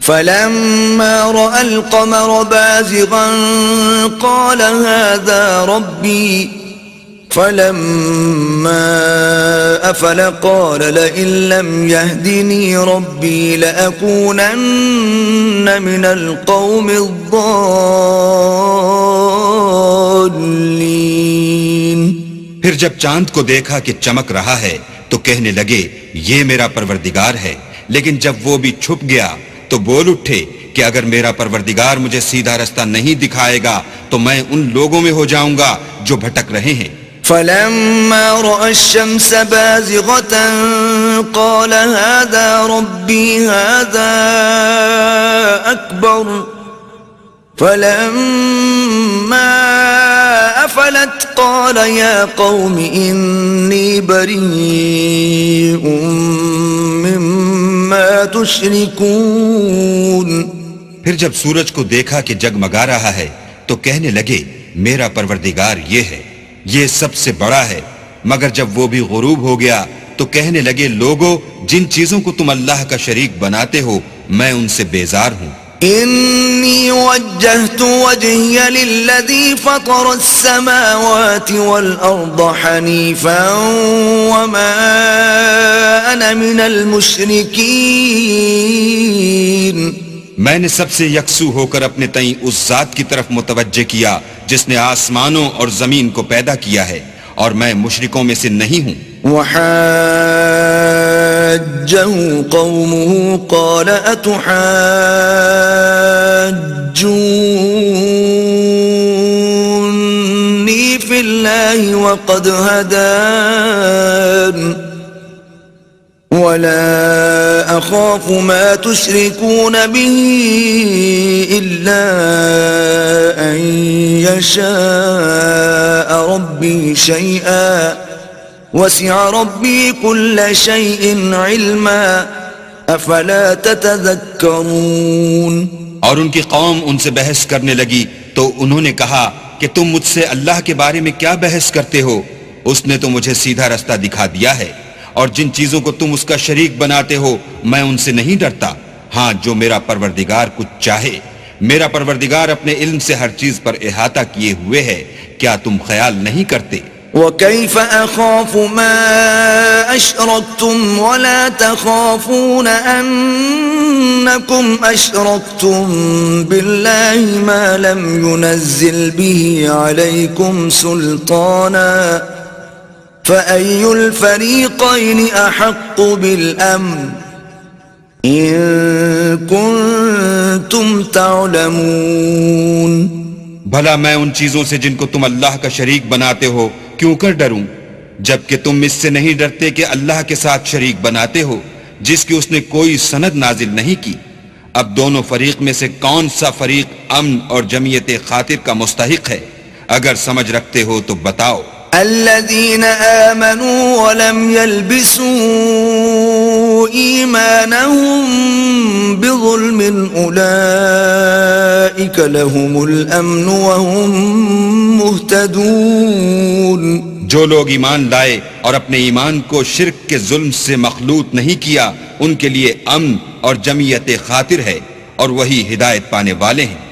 فلما رأى القمر بازغا قال هذا ربي فلما أفل قال لئن لم يهدني ربي لأكونن من القوم الضالين. پھر جب چاند کو دیکھا کہ چمک رہا ہے تو کہنے لگے یہ میرا پروردگار ہے، لیکن جب وہ بھی چھپ گیا تو بول اٹھے کہ اگر میرا پروردگار مجھے سیدھا رستہ نہیں دکھائے گا تو میں ان لوگوں میں ہو جاؤں گا جو بھٹک رہے ہیں. فلما رأى الشمس بازغة قال هذا ربي هذا أكبر فلما أفلت قال يا قوم إني بريء مما تشركون. پھر جب سورج کو دیکھا کہ جگمگا رہا ہے تو کہنے لگے میرا پروردگار یہ ہے، یہ سب سے بڑا ہے. مگر جب وہ بھی غروب ہو گیا تو کہنے لگے لوگو جن چیزوں کو تم اللہ کا شریک بناتے ہو میں ان سے بیزار ہوں. انی وجہت وجہی للذی فطر السماوات والارض حنیفا وما انا من المشرکین. میں نے سب سے یکسو ہو کر اپنے تئیں اس ذات کی طرف متوجہ کیا جس نے آسمانوں اور زمین کو پیدا کیا ہے اور میں مشرکوں میں سے نہیں ہوں. وحاجه قومه قال اتحاجوني في الله وقد هدان ولا أخاف ما تشركون به إلا أن يشاء ربي شيئا وسع ربي كل شيء علما أفلا تتذكرون. اور ان کی قوم ان سے بحث کرنے لگی تو انہوں نے کہا کہ تم مجھ سے اللہ کے بارے میں کیا بحث کرتے ہو؟ اس نے تو مجھے سیدھا رستہ دکھا دیا ہے، اور جن چیزوں کو تم اس کا شریک بناتے ہو میں ان سے نہیں ڈرتا. ہاں جو میرا پروردگار کچھ چاہے. میرا پروردگار اپنے علم سے ہر چیز پر احاطہ کیے ہوئے ہے، کیا تم خیال نہیں کرتے؟ وَكَيْفَ أَخَافُ مَا أَشْرَكْتُمْ وَلَا تَخَافُونَ أَنَّكُمْ أَشْرَكْتُمْ بِاللَّهِ مَا لَمْ يُنَزِّلْ بِهِ عَلَيْكُمْ سُلْطَانًا فَأَيُّ الْفَرِيقَيْنِ أَحَقُّ بِالْأَمْنِ إِن كُنتُمْ تَعْلَمُونَ. بھلا میں ان چیزوں سے جن کو تم اللہ کا شریک بناتے ہو کیوں کر ڈروں، جبکہ تم اس سے نہیں ڈرتے کہ اللہ کے ساتھ شریک بناتے ہو جس کی اس نے کوئی سند نازل نہیں کی. اب دونوں فریق میں سے کون سا فریق امن اور جمعیت خاطر کا مستحق ہے؟ اگر سمجھ رکھتے ہو تو بتاؤ. الذين آمنوا ولم يلبسوا إيمانهم بظلم أولئك لهم الأمن وهم مهتدون. جو لوگ ایمان لائے اور اپنے ایمان کو شرک کے ظلم سے مخلوط نہیں کیا ان کے لیے امن اور جمعیت خاطر ہے اور وہی ہدایت پانے والے ہیں.